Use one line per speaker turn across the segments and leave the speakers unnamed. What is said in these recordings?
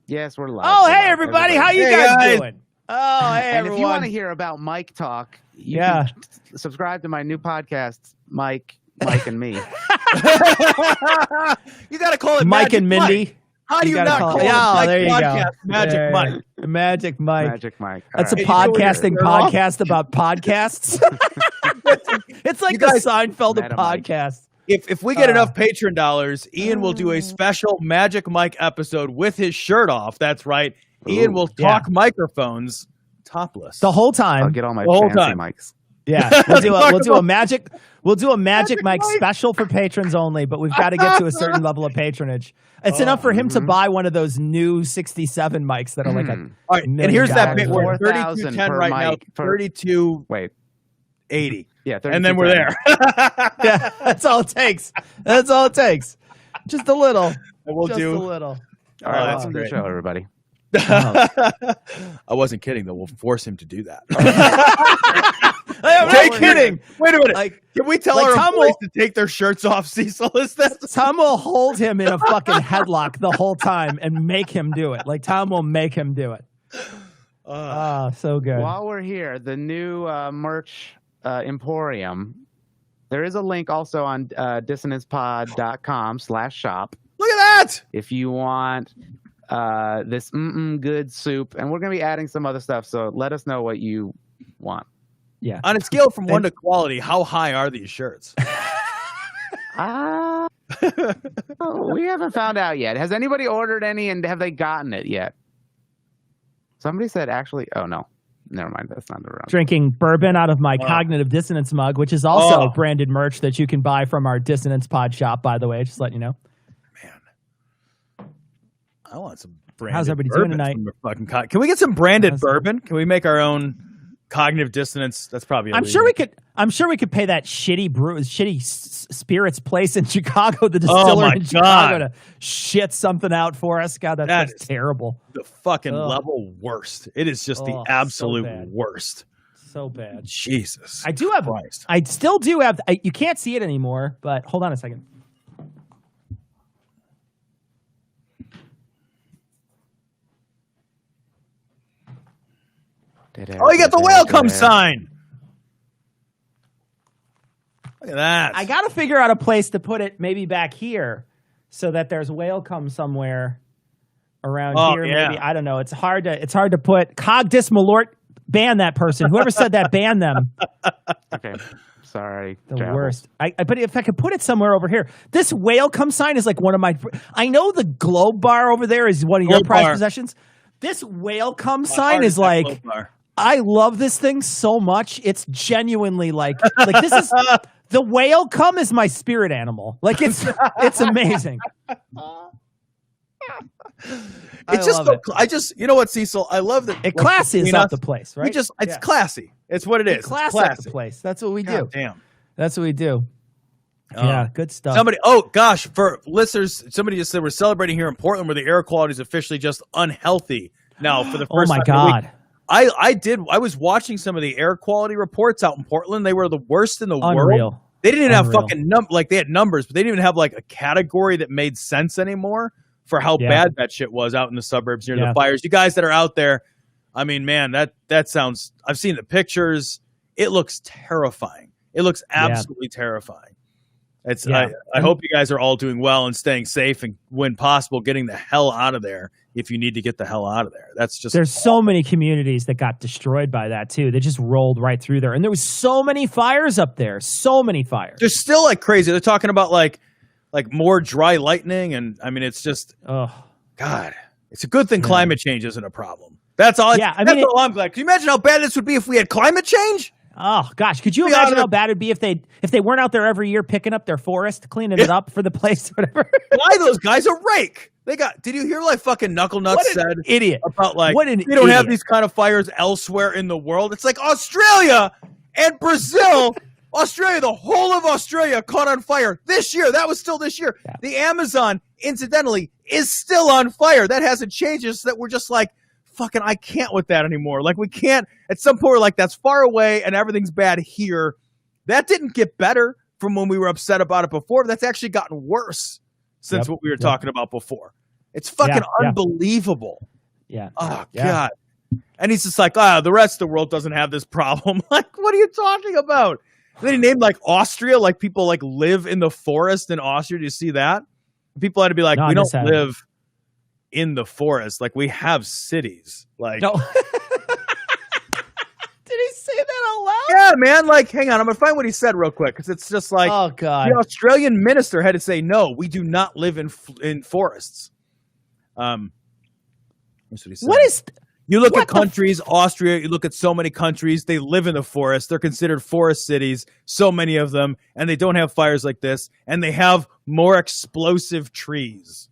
Yes, we're live.
Oh, hey, everybody. How you guys doing? Oh, hey,
and
everyone.
if you want to hear about Mike talk, you can subscribe to my new podcast, Mike and Me.
You got to call it
Mike and Mindy.
Mike. How do you not call it
Mike
there you
podcast?
Go. Magic Mike.
Magic Mike.
Magic Mike.
That's a podcasting podcast about podcasts. It's like the Seinfeld of podcasts.
If we get enough Patreon dollars, Ian will do a special Magic Mike episode with his shirt off. That's right. Ian will talk microphones topless
the whole time.
I'll get all my fancy mics.
Yeah, we'll do a Magic Mike special for patrons only, but we've got to get to a certain level of patronage. It's enough for him to buy one of those new 67 mics that are like a
all right. And here's that bit. We're 3210 right now. 32.
Wait.
80.
Yeah,
and then we're there.
Yeah, that's all it takes. That's all it takes. Just a little.
And we'll
just
do
a little.
All right, welcome to the show, everybody.
I wasn't kidding, though. We'll force him to do that.
Take kidding.
Wait a minute. Can we tell our employees to take their shirts off, Cecil? Is that
Tom will hold him in a fucking headlock the whole time and make him do it. Like Tom will make him do it. So good.
While we're here, the new merch Emporium. There is a link also on dissonancepod.com/shop.
Look at that!
If you want this good soup, and we're going to be adding some other stuff, so let us know what you want.
Yeah.
On a scale from 1 to quality, how high are these shirts?
We haven't found out yet. Has anybody ordered any, and have they gotten it yet? Somebody said actually. Oh no. Never mind. That's not the round.
Drinking bourbon out of my Cognitive Dissonance mug, which is also branded merch that you can buy from our Dissonance Pod shop, by the way. Just letting you know.
Man, I want some branded
How's everybody doing tonight?
Can we get some branded bourbon? Can we make our own Cognitive Dissonance? That's probably illegal.
I'm sure we could pay that shitty spirits place in Chicago, the distiller in Chicago, to shit something out for us. God, that's terrible.
The fucking level worst. It is just the absolute worst.
So bad.
Jesus.
I still do have. You can't see it anymore, but hold on a second.
Oh, you got the Whalecome sign. Look at that.
I got to figure out a place to put it, maybe back here, so that there's Whalecome somewhere around here.
Yeah.
Maybe I don't know. It's hard to put. Cogdis Malort, ban that person. Whoever said that, ban them.
Okay, sorry.
The worst. But if I could put it somewhere over here, this Whalecome sign is like one of my. I know the Globe Bar over there is one of your prized possessions. This Whalecome sign is like. I love this thing so much. It's genuinely like this is the Whalecome is my spirit animal. Like it's amazing.
You know what, Cecil? I love that
it classes up the place, right?
It's classy. It's what it is.
Classy up the place. That's what we do.
Damn.
That's what we do. Yeah, good stuff.
For listeners, somebody just said we're celebrating here in Portland where the air quality is officially just unhealthy now for the first time.
Oh my God.
I was watching some of the air quality reports out in Portland. They were the worst in the world. They didn't even have fucking they had numbers, but they didn't even have like a category that made sense anymore for how bad that shit was out in the suburbs near the fires. You guys that are out there, I mean, man, that sounds, I've seen the pictures. It looks terrifying. It looks absolutely terrifying. It's I hope you guys are all doing well and staying safe and when possible getting the hell out of there if you need to get the hell out of there. There's
so many communities that got destroyed by that too. They just rolled right through there. And there was so many fires up there. So many fires.
They're still like crazy. They're talking about like more dry lightning and I mean it's just God. It's a good thing climate change isn't a problem. That's all that's all I'm glad. Can you imagine how bad this would be if we had climate change?
Oh gosh, could you imagine how bad it'd be if they weren't out there every year picking up their forest, cleaning it up for the place, whatever?
Why those guys a rake? Did you hear like fucking Knuckle Nuts said
idiot
about like they don't have these kind of fires elsewhere in the world? It's like Australia and Brazil. Australia, the whole of Australia caught on fire this year. That was still this year. Yeah. The Amazon, incidentally, is still on fire. That hasn't changed. It's that we're just like, fucking, I can't with that anymore. Like we can't, at some point we're like, that's far away and everything's bad here. That didn't get better from when we were upset about it before. That's actually gotten worse since what we were talking about before. It's fucking unbelievable.
Yeah.
Oh God. And he's just like, the rest of the world doesn't have this problem. Like, what are you talking about? And then he named like Austria, like people like live in the forest in Austria. Do you see that? People had to be like, we don't live in the forest. Like, we have cities. Like,
no. Did he say that out loud?
Yeah, man. Like, hang on, I'm gonna find what he said real quick because it's just like,
oh God,
the Australian minister had to say, no, we do not live in forests. That's what he said.
What is?
You look at countries, Austria, you look at so many countries, they live in the forest. They're considered forest cities, so many of them, and they don't have fires like this, and they have more explosive trees.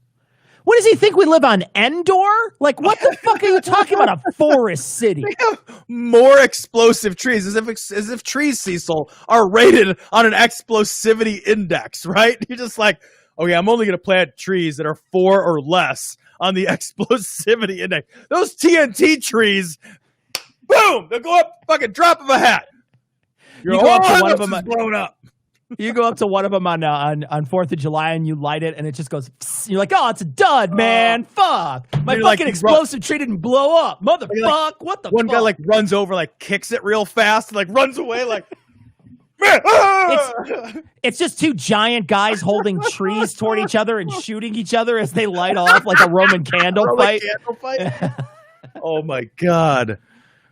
What does he think we live on, Endor? Like, what the fuck are you talking about, a forest city?
They have more explosive trees, as if trees, Cecil, are rated on an explosivity index, right? You're just like, okay, I'm only going to plant trees that are 4 or less on the explosivity index. Those TNT trees, boom, they'll go up fucking drop of a hat.
You go up to one of them
blown up.
You go up to one of them on 4th of July and you light it and it just goes. Psst. You're like, oh, it's a dud, man. Fuck, my fucking explosive tree didn't blow up, motherfucker. Like, what the?
One
fuck?
guy like runs over, like kicks it real fast, and, like runs away, like.
It's just two giant guys holding trees toward each other and shooting each other as they light off like a Roman candle fight.
Oh my God.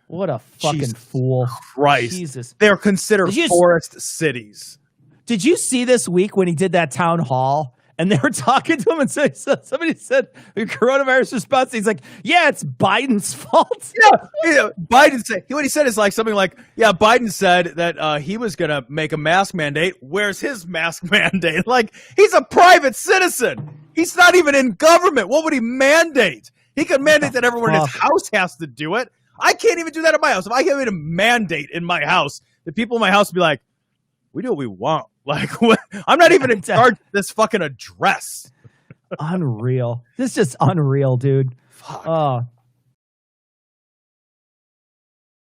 What a fucking
Jesus
fool.
Christ.
Jesus.
They're considered forest cities.
Did you see this week when he did that town hall? And they were talking to him, and somebody said, the coronavirus response, he's like, yeah, it's Biden's fault.
Yeah. Biden said, what he said is like something like, yeah, Biden said that he was going to make a mask mandate. Where's his mask mandate? Like, he's a private citizen. He's not even in government. What would he mandate? He could mandate that everyone in his house has to do it. I can't even do that in my house. If I get a mandate in my house, the people in my house would be like, we do what we want. Like, what? I'm not even in charge of this fucking address.
Unreal. This is just unreal, dude.
Fuck.
Oh,